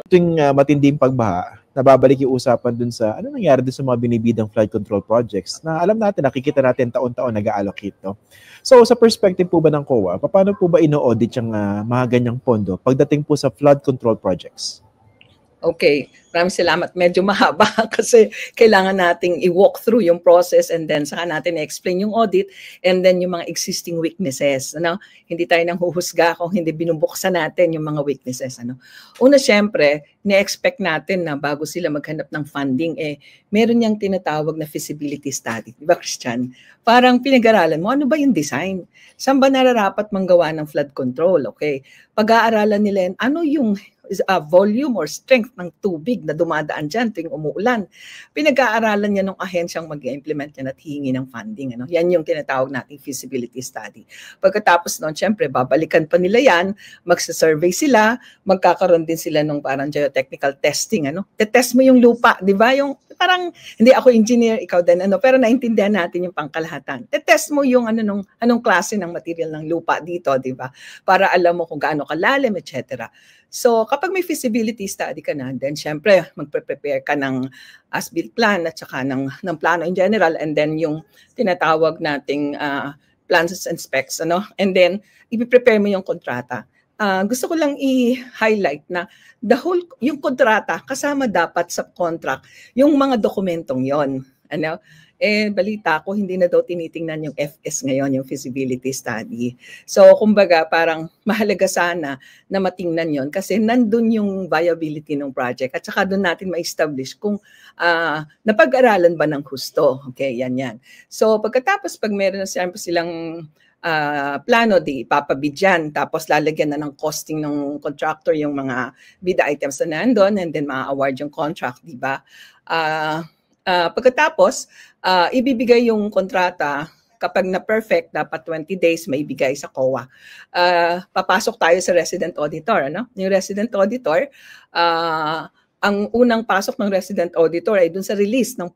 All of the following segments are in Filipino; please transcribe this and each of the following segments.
tuwing matinding pagbaha, nababalik yung usapan dun sa ano nangyari dun sa mga binibidang flood control projects na alam natin, nakikita natin taon-taon nag-allocate, no? So sa perspective po ba ng COA, paano po ba ino-audit yung mga ganyang pondo pagdating po sa flood control projects? Okay, maraming salamat. Medyo mahaba kasi kailangan nating i-walk through yung process and then saka natin i-explain yung audit and then yung mga existing weaknesses. Ano? Hindi tayo nang huhusga kung hindi binubuksan natin yung mga weaknesses. Ano? Una, syempre, ne-expect natin na bago sila maghanap ng funding, meron niyang tinatawag na feasibility study. Di ba, Christian? Parang pinag-aralan mo, ano ba yung design? Saan ba nararapat manggawa ng flood control? Okay. Pag-aaralan nila, ano yung volume or strength ng tubig na dumadaan dyan tuwing umuulan. Pinag-aaralan niya ng ahensyang mag-implement yan at hihingi ng funding. Ano? Yan yung tinatawag nating feasibility study. Pagkatapos noon, syempre, babalikan pa nila yan, magsa-survey sila, magkakaroon din sila ng parang geotechnical testing. Ano? Te-test mo yung lupa, di ba? Yung parang, hindi ako engineer, ikaw din, ano, pero naintindihan natin yung pangkalahatan. Te-test mo yung anong klase ng material ng lupa dito, di ba? Para alam mo kung gaano kalalim, etc. So, kapag may feasibility study ka na, then syempre, magpe-prepare ka ng as-built plan at saka ng plano in general and then yung tinatawag nating plans and specs, ano? And then, i-prepare mo yung kontrata. Gusto ko lang i-highlight na yung kontrata, kasama dapat sa contract, yung mga dokumentong yon. Ano? Balita ko, hindi na daw tinitingnan yung FS ngayon, yung feasibility study. So, kumbaga, parang mahalaga sana na matingnan yon kasi nandun yung viability ng project at saka doon natin ma-establish kung napag-aralan ba ng husto. Okay, yan. So, pagkatapos, pag meron na silang plano, di ipapabid yan. Tapos lalagyan na ng costing ng contractor yung mga bid items na nandun and then ma-award yung contract, di ba? Pagkatapos, ibibigay yung kontrata kapag na-perfect, dapat 20 days may ibigay sa COA. Papasok tayo sa resident auditor. Ano? Yung resident auditor, ang unang pasok ng resident auditor ay dun sa release ng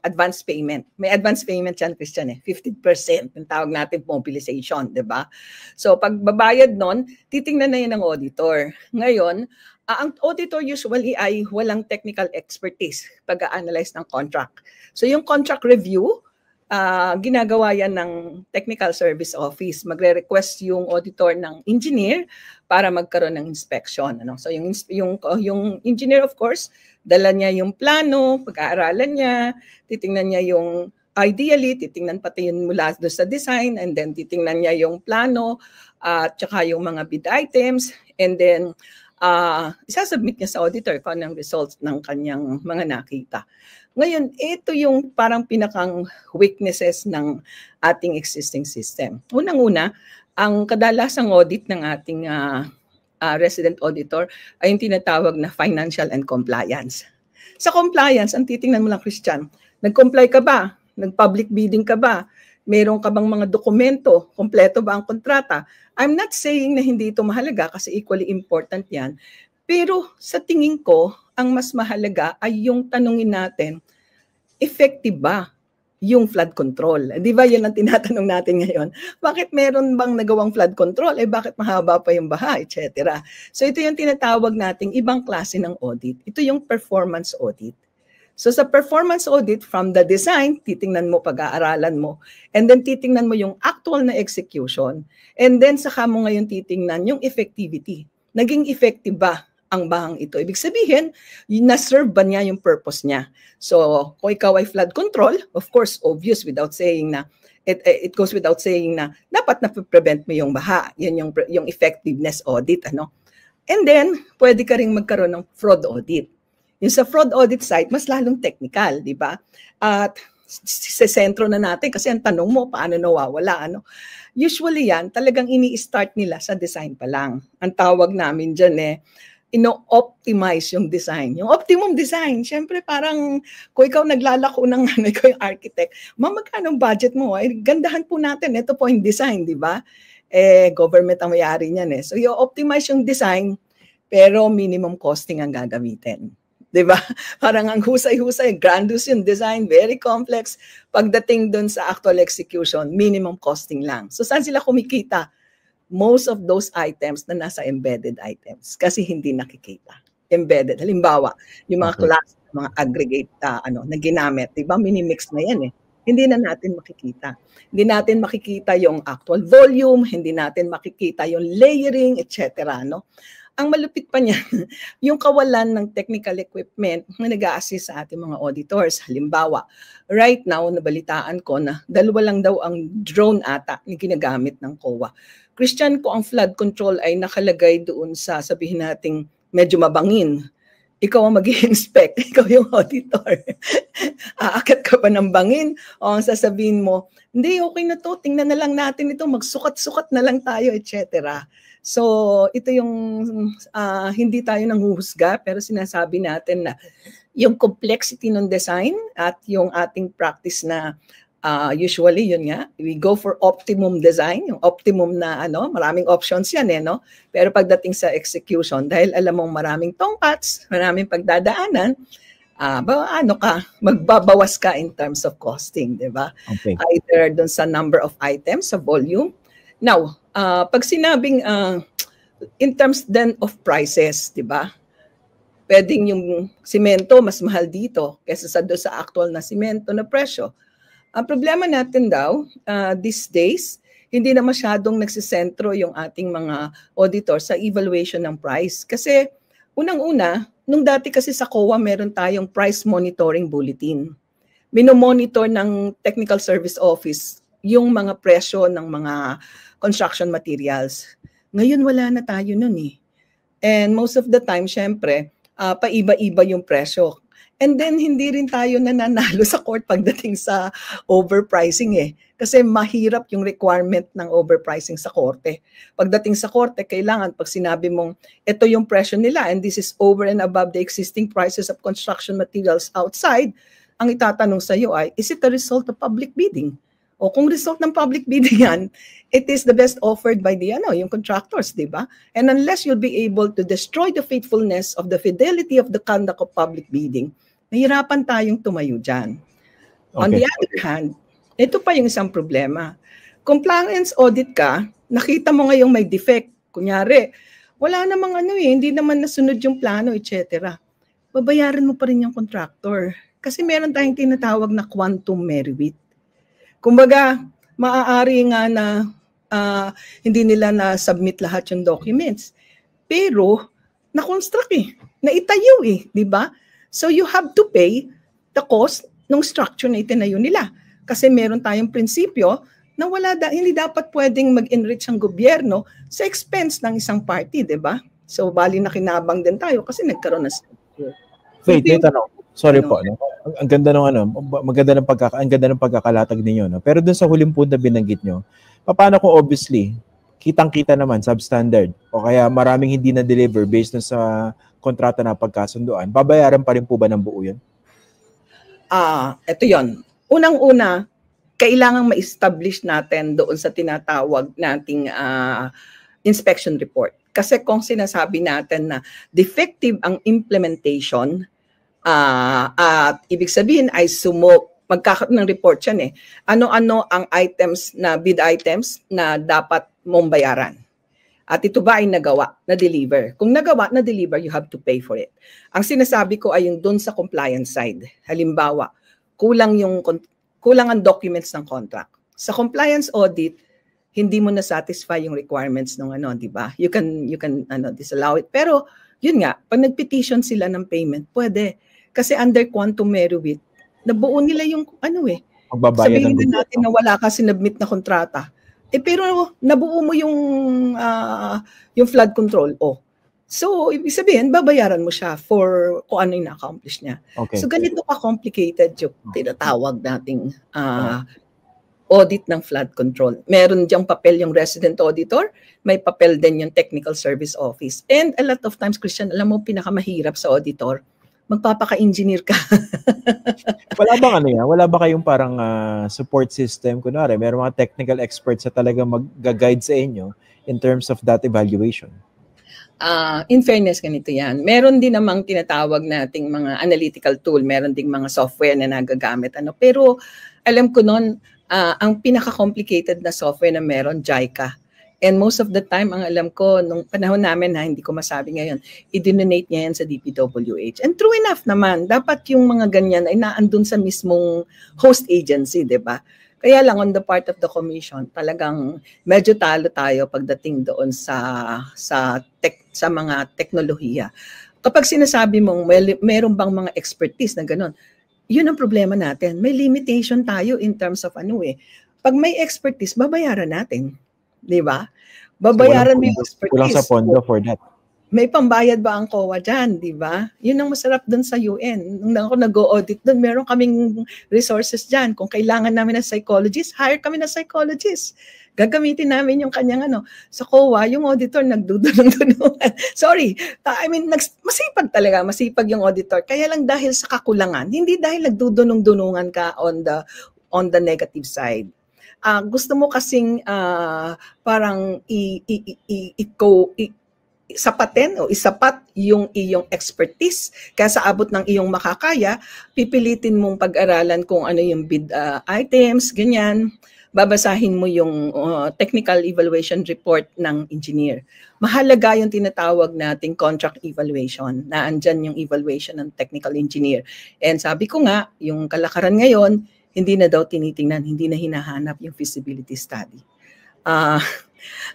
advance payment. May advance payment yan, Christian, 50%. Yung tawag natin mobilization, di ba? So, pag babayad nun, titingnan na yun ng auditor. Ngayon, ang auditor usually ay walang technical expertise pag-a-analyze ng contract. So, yung contract review, ginagawa yan ng Technical Service Office. Magre-request yung auditor ng engineer para magkaroon ng inspection. Ano? So yung engineer, of course, dala niya yung plano, pag-aaralan niya, titingnan niya yung ideally, titingnan pati yun mula doon sa design, and then titingnan niya yung plano, at saka yung mga bid items, and then isasubmit niya sa auditor kung anong results ng kanyang mga nakita. Ngayon, ito yung parang pinakang weaknesses ng ating existing system. Unang-una, ang kadalasang audit ng ating resident auditor ay yung tinatawag na financial and compliance. Sa compliance, ang titingnan mo lang, Christian, nag-comply ka ba? Nag-public bidding ka ba? Meron ka bang mga dokumento? Kompleto ba ang kontrata? I'm not saying na hindi ito mahalaga kasi equally important yan. Pero sa tingin ko, ang mas mahalaga ay yung tanungin natin, effective ba yung flood control? Di ba yun ang tinatanong natin ngayon? Bakit meron bang nagawang flood control? Bakit mahaba pa yung baha, etc. So ito yung tinatawag nating ibang klase ng audit. Ito yung performance audit. So sa performance audit, from the design, titingnan mo, pag-aaralan mo, and then titingnan mo yung actual na execution, and then saka mo ngayon titingnan yung effectivity. Naging effective ba ang bahang ito? Ibig sabihin, na-serve ba niya yung purpose niya? So, kung ikaw ay flood control, of course, obvious without saying na, it goes without saying na dapat na-prevent mo yung baha. Yan yung effectiveness audit. Ano? And then, pwede ka rin magkaroon ng fraud audit. Yung sa fraud audit side, mas lalong technical, di ba? At sa sentro na natin, kasi ang tanong mo, paano nawawala? Ano? Usually yan, talagang ini-start nila sa design pa lang. Ang tawag namin dyan ino-optimize yung design. Yung optimum design, syempre parang kung ikaw naglalako ng ikaw yung architect, magkano budget mo? Gandahan po natin, ito po yung design, di ba? Government ang may-ari niyan . So you-optimize yung design, pero minimum costing ang gagamitin. Di ba? Parang ang husay-husay, grandiose yung design, very complex. Pagdating dun sa actual execution, minimum costing lang. So saan sila kumikita? Most of those items na nasa embedded items kasi hindi nakikita. embedded. Halimbawa, yung mga Okay. class, mga aggregate na ginamit, 'di ba? Minimix na 'yan eh. Hindi na natin makikita. Hindi natin makikita yung actual volume, hindi natin makikita yung layering, etc. no? Ang malupit pa niyan, yung kawalan ng technical equipment na nag-a-assist sa ating mga auditors. Halimbawa, right now, nabalitaan ko na 2 lang daw ang drone ata na ginagamit ng COA. Christian, ko ang flood control ay nakalagay doon sa sabihin nating medyo mabangin. Ikaw ang mag-i-inspect, ikaw yung auditor. Aakyat ka pa ng bangin o ang sasabihin mo, hindi, okay na to, tingnan na lang natin ito, magsukat-sukat na lang tayo, etc. So, ito yung hindi tayo nanghuhusga, pero sinasabi natin na yung complexity ng design at yung ating practice na usually, yun nga, we go for optimum design, yung optimum na maraming options yan no? Pero pagdating sa execution, dahil alam mong maraming tongkats, maraming pagdadaanan, magbabawas ka in terms of costing, di ba? Okay. Either dun sa number of items, sa volume. Now, pag sinabing in terms then of prices, di ba? Pwedeng yung simento mas mahal dito kaysa sa actual na simento na presyo. Ang problema natin daw, these days, hindi na masyadong nagsisentro yung ating mga auditor sa evaluation ng price. Kasi unang-una, nung dati kasi sa COA, meron tayong price monitoring bulletin. Minomonitor ng Technical Service Office yung mga presyo ng mga construction materials. Ngayon wala na tayo nun eh. And most of the time, syempre, paiba-iba yung presyo. And then, hindi rin tayo nananalo sa court pagdating sa overpricing eh. Kasi mahirap yung requirement ng overpricing sa korte. Pagdating sa korte, kailangan pag sinabi mong ito yung presyo nila and this is over and above the existing prices of construction materials outside, ang itatanong sa iyo ay, is it a result of public bidding? O kung result ng public bidding yan, it is the best offered by the yung contractors, di ba? And unless you'll be able to destroy the faithfulness of the fidelity of the conduct of public bidding, nahirapan tayong tumayo dyan. Okay. On the other hand, ito pa yung isang problema. Compliance audit ka, nakita mo ngayong may defect. Kunyari, wala namang hindi naman nasunod yung plano, etc. Babayaran mo pa rin yung contractor. Kasi meron tayong tinatawag na quantum merit. Kumbaga, maaari nga na hindi nila na-submit lahat yung documents. Pero, na-construct naitayo di ba? So you have to pay the cost ng structure na itinayo nila. Kasi meron tayong prinsipyo na hindi dapat pwedeng mag-enrich ang gobyerno sa expense ng isang party, di ba? So bali na kinabang din tayo kasi nagkaroon ng structure. Wait, tanong. Sorry po. Ang ganda ng ang ganda ng pagkakalatag ninyo. No? Pero dun sa huling punto na binanggit nyo, paano kung obviously, kitang-kita naman, substandard, o kaya maraming hindi na-deliver based na sa kontrata na pagkasunduan, babayaran pa rin po ba ng buo yun? Ito yon. Unang-una, kailangang ma-establish natin doon sa tinatawag nating inspection report. Kasi kung sinasabi natin na defective ang implementation, at ibig sabihin ay magkakaroon ng report yan Ano-ano ang items na bid items na dapat mong bayaran? At ito ba ay nagawa, na-deliver? Kung nagawa, na-deliver, you have to pay for it. Ang sinasabi ko ay yung doon sa compliance side. Halimbawa, kulang ang documents ng contract. Sa compliance audit, hindi mo na-satisfy yung requirements ng di ba? You can disallow it. Pero, yun nga, pag nag-petition sila ng payment, pwede. Kasi under quantum merit, nabuo nila yung sabihin na natin na wala ka sinubmit na kontrata. Pero nabuo mo yung flood control. So, ibig sabihin, babayaran mo siya for kung ano yung na-accomplish niya. Okay. So, ganito ka-complicated yung tinatawag nating audit ng flood control. Meron diyang papel yung resident auditor, may papel din yung technical service office. And a lot of times, Christian, alam mo, pinakamahirap sa auditor, magpapaka-engineer ka. Wala ba kayong parang support system? Kunwari, meron mga technical experts na talagang mag-guide sa inyo in terms of that evaluation? In fairness, ganito yan. Meron din namang tinatawag nating mga analytical tool. Meron ding mga software na nagagamit. Pero alam ko noon, ang pinaka-complicated na software na meron, JICA. And most of the time, ang alam ko, nung panahon namin, hindi ko masabi ngayon, i-donate niya yan sa DPWH. And true enough naman, dapat yung mga ganyan ay naandun sa mismong host agency, di ba? Kaya lang on the part of the commission, talagang medyo talo tayo pagdating doon sa mga teknolohiya. Kapag sinasabi mong meron bang mga expertise na gano'n, yun ang problema natin. May limitation tayo in terms of Pag may expertise, babayaran natin. Di ba? Babayaran mo yung expertise. Kulang sa pondo for that. May pambayad ba ang COA dyan, di ba? Yun ang masarap dun sa UN. Nung ako nag-audit dun, meron kaming resources dyan. Kung kailangan namin ng psychologist, hire kami ng psychologist. Gagamitin namin yung kanyang Sa COA, yung auditor nagdudunong-dunungan. Sorry, masipag talaga, masipag yung auditor. Kaya lang dahil sa kakulangan, hindi dahil nagdudunong-dunungan ka on the negative side. Gusto mo kasing parang sapatin o isapat yung iyong expertise kaya sa abot ng iyong makakaya, pipilitin mong pag-aralan kung ano yung bid items, ganyan. Babasahin mo yung technical evaluation report ng engineer. Mahalaga yung tinatawag nating contract evaluation, na andyan yung evaluation ng technical engineer. And sabi ko nga, yung kalakaran ngayon, hindi na daw tinitingnan, hindi na hinahanap yung feasibility study.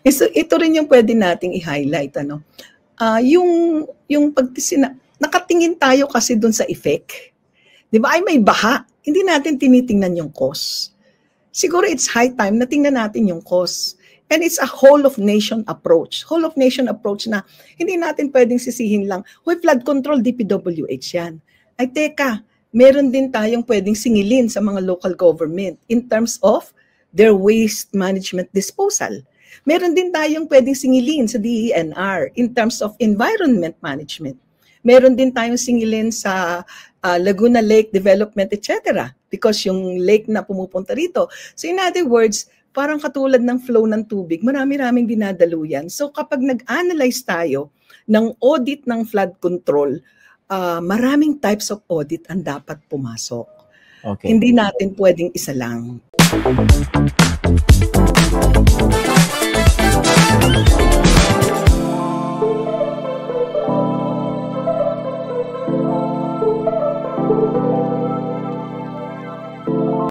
Ito rin yung pwede nating i-highlight. Yung nakatingin tayo kasi dun sa effect. Di ba? Ay may baha. Hindi natin tinitingnan yung cause. Siguro it's high time na tingnan natin yung cause. And it's a whole of nation approach. Whole of nation approach na hindi natin pwedeng sisihin lang, flood control, DPWH yan. Ay teka, meron din tayong pwedeng singilin sa mga local government in terms of their waste management disposal. Meron din tayong pwedeng singilin sa DENR in terms of environment management. Meron din tayong singilin sa Laguna Lake Development, etc. Because yung lake na pumupunta rito. So in other words, parang katulad ng flow ng tubig, marami-raming dinadaluyan. So kapag nag-analyze tayo ng audit ng flood control, maraming types of audit ang dapat pumasok. Okay. Hindi natin pwedeng isa lang.